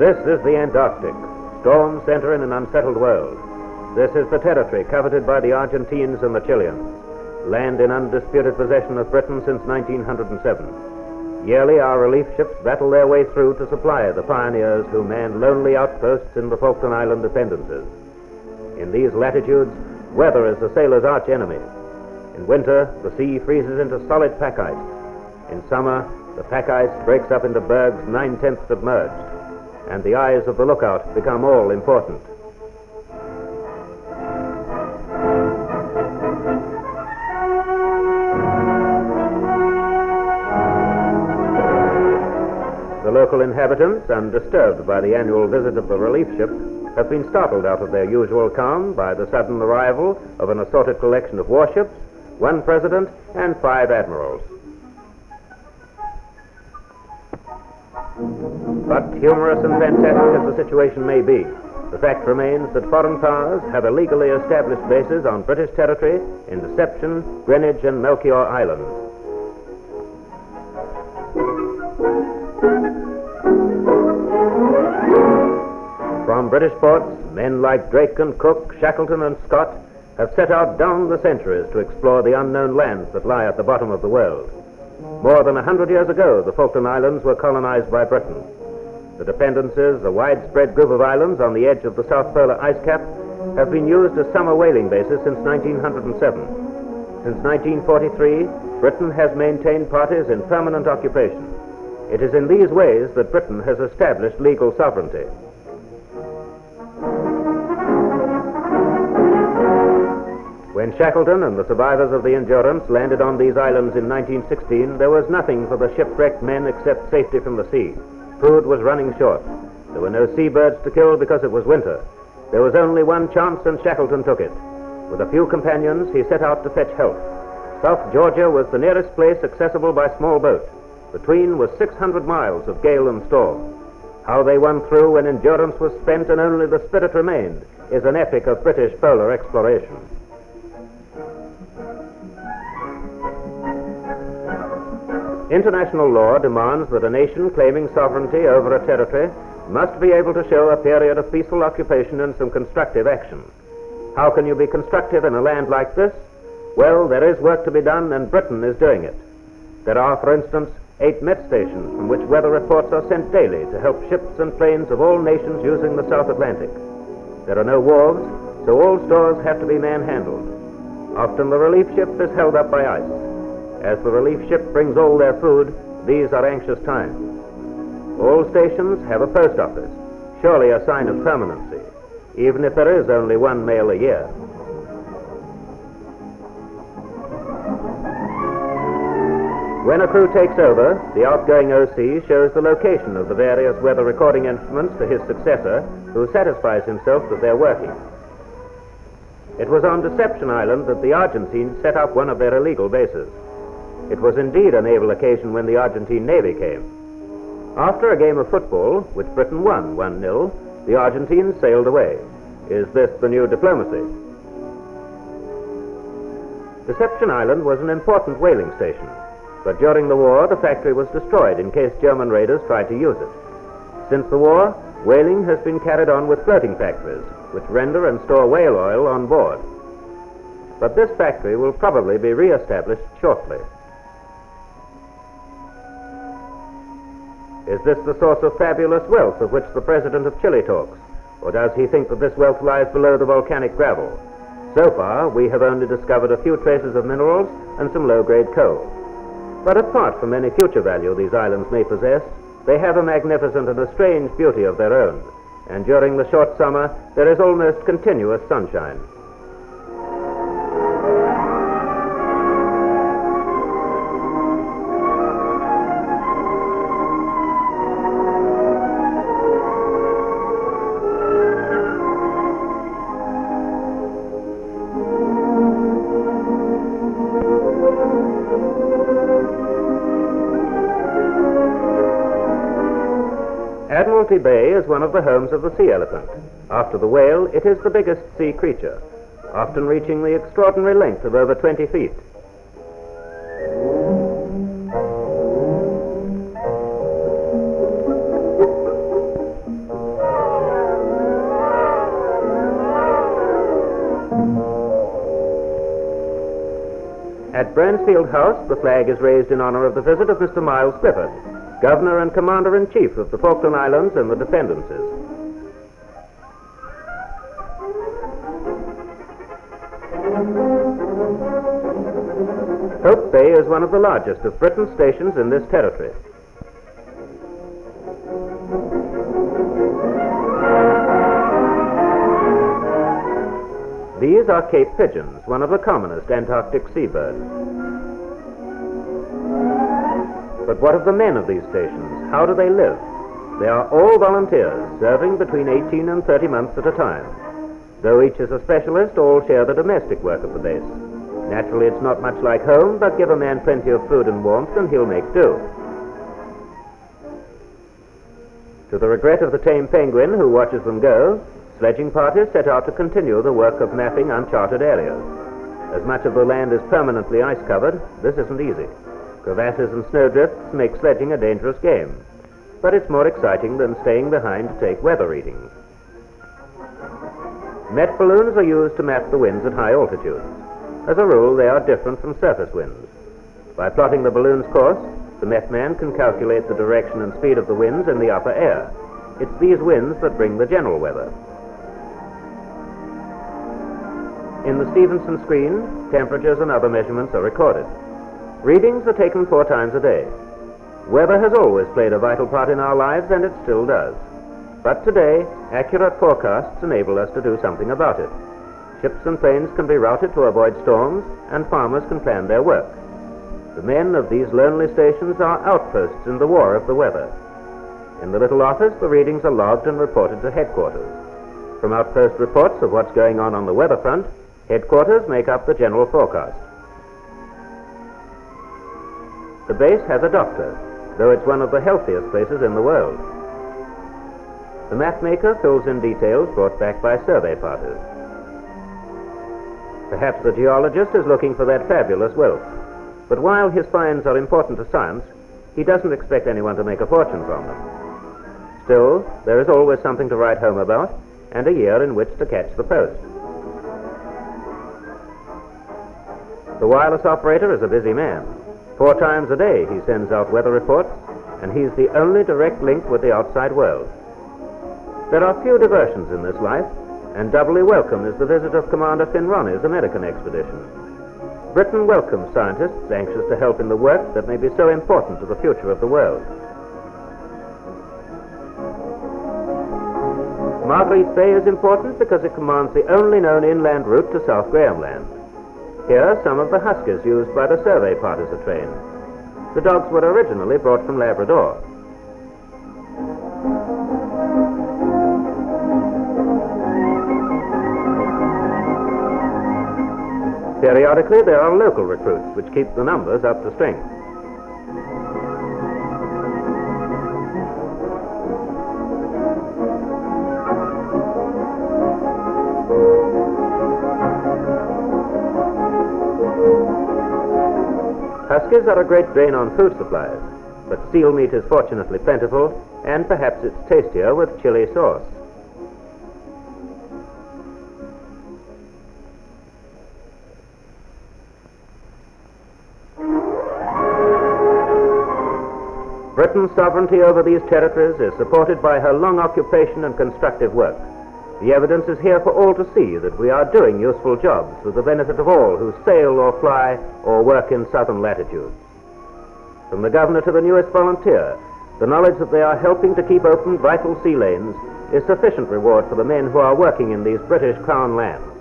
This is the Antarctic, storm center in an unsettled world. This is the territory coveted by the Argentines and the Chileans, land in undisputed possession of Britain since 1907. Yearly, our relief ships battle their way through to supply the pioneers who man lonely outposts in the Falkland Island dependencies. In these latitudes, weather is the sailor's arch enemy. In winter, the sea freezes into solid pack ice. In summer, the pack ice breaks up into bergs 9/10 submerged, and the eyes of the lookout become all important. The local inhabitants, undisturbed by the annual visit of the relief ship, have been startled out of their usual calm by the sudden arrival of an assorted collection of warships, one president, and 5 admirals. But humorous and fantastic as the situation may be, the fact remains that foreign powers have illegally established bases on British territory in Deception, Greenwich, and Melchior Islands. From British ports, men like Drake and Cook, Shackleton and Scott have set out down the centuries to explore the unknown lands that lie at the bottom of the world. More than 100 years ago, the Falkland Islands were colonized by Britain. The dependencies, a widespread group of islands on the edge of the South Polar ice cap, have been used as summer whaling bases since 1907. Since 1943, Britain has maintained parties in permanent occupation. It is in these ways that Britain has established legal sovereignty. When Shackleton and the survivors of the Endurance landed on these islands in 1916, there was nothing for the shipwrecked men except safety from the sea. Food was running short. There were no seabirds to kill because it was winter. There was only one chance, and Shackleton took it. With a few companions, he set out to fetch help. South Georgia was the nearest place accessible by small boat. Between was 600 miles of gale and storm. How they won through when Endurance was spent and only the Spirit remained is an epic of British polar exploration. International law demands that a nation claiming sovereignty over a territory must be able to show a period of peaceful occupation and some constructive action. How can you be constructive in a land like this? Well, there is work to be done, and Britain is doing it. There are, for instance, 8 Met stations from which weather reports are sent daily to help ships and planes of all nations using the South Atlantic. There are no wharves, so all stores have to be man-handled. Often the relief ship is held up by ice. As the relief ship brings all their food, these are anxious times. All stations have a post office, surely a sign of permanency, even if there is only one mail a year. When a crew takes over, the outgoing OC shows the location of the various weather recording instruments to his successor, who satisfies himself that they're working. It was on Deception Island that the Argentines set up one of their illegal bases. It was indeed a naval occasion when the Argentine Navy came. After a game of football, which Britain won 1-0, the Argentines sailed away. Is this the new diplomacy? Deception Island was an important whaling station, but during the war the factory was destroyed in case German raiders tried to use it. Since the war, whaling has been carried on with floating factories, which render and store whale oil on board. But this factory will probably be re-established shortly. Is this the source of fabulous wealth of which the President of Chile talks? Or does he think that this wealth lies below the volcanic gravel? So far, we have only discovered a few traces of minerals and some low-grade coal. But apart from any future value these islands may possess, they have a magnificent and a strange beauty of their own. And during the short summer, there is almost continuous sunshine. Admiralty Bay is one of the homes of the sea elephant. After the whale, it is the biggest sea creature, often reaching the extraordinary length of over 20 feet. At Bransfield House, the flag is raised in honor of the visit of Mr. Miles Clifford, Governor and Commander-in-Chief of the Falkland Islands and the Dependencies. Hope Bay is one of the largest of Britain's stations in this territory. These are Cape pigeons, one of the commonest Antarctic seabirds. But what of the men of these stations? How do they live? They are all volunteers, serving between 18 and 30 months at a time. Though each is a specialist, all share the domestic work of the base. Naturally, it's not much like home, but give a man plenty of food and warmth and he'll make do. To the regret of the tame penguin who watches them go, sledging parties set out to continue the work of mapping uncharted areas. As much of the land is permanently ice-covered, this isn't easy. Crevasses and snowdrifts make sledging a dangerous game, but it's more exciting than staying behind to take weather readings. Met balloons are used to map the winds at high altitudes. As a rule, they are different from surface winds. By plotting the balloon's course, the Met man can calculate the direction and speed of the winds in the upper air. It's these winds that bring the general weather. In the Stevenson screen, temperatures and other measurements are recorded. Readings are taken 4 times a day. Weather has always played a vital part in our lives, and it still does. But today, accurate forecasts enable us to do something about it. Ships and planes can be routed to avoid storms, and farmers can plan their work. The men of these lonely stations are outposts in the war of the weather. In the little office, the readings are logged and reported to headquarters. From outpost reports of what's going on the weather front, headquarters make up the general forecast. The base has a doctor, though it's one of the healthiest places in the world. The mapmaker fills in details brought back by survey parties. Perhaps the geologist is looking for that fabulous wealth, but while his finds are important to science, he doesn't expect anyone to make a fortune from them. Still, there is always something to write home about, and a year in which to catch the post. The wireless operator is a busy man. 4 times a day he sends out weather reports, and he's the only direct link with the outside world. There are few diversions in this life, and doubly welcome is the visit of Commander Finroney's American expedition. Britain welcomes scientists anxious to help in the work that may be so important to the future of the world. Marguerite Bay is important because it commands the only known inland route to South Graham Land. Here, some of the huskies used by the survey parties are trained. The dogs were originally brought from Labrador. Periodically, there are local recruits, which keep the numbers up to strength. Huskies are a great drain on food supplies, but seal meat is fortunately plentiful, and perhaps it's tastier with chili sauce. Britain's sovereignty over these territories is supported by her long occupation and constructive work. The evidence is here for all to see that we are doing useful jobs for the benefit of all who sail or fly or work in southern latitudes. From the governor to the newest volunteer, the knowledge that they are helping to keep open vital sea lanes is sufficient reward for the men who are working in these British Crown lands.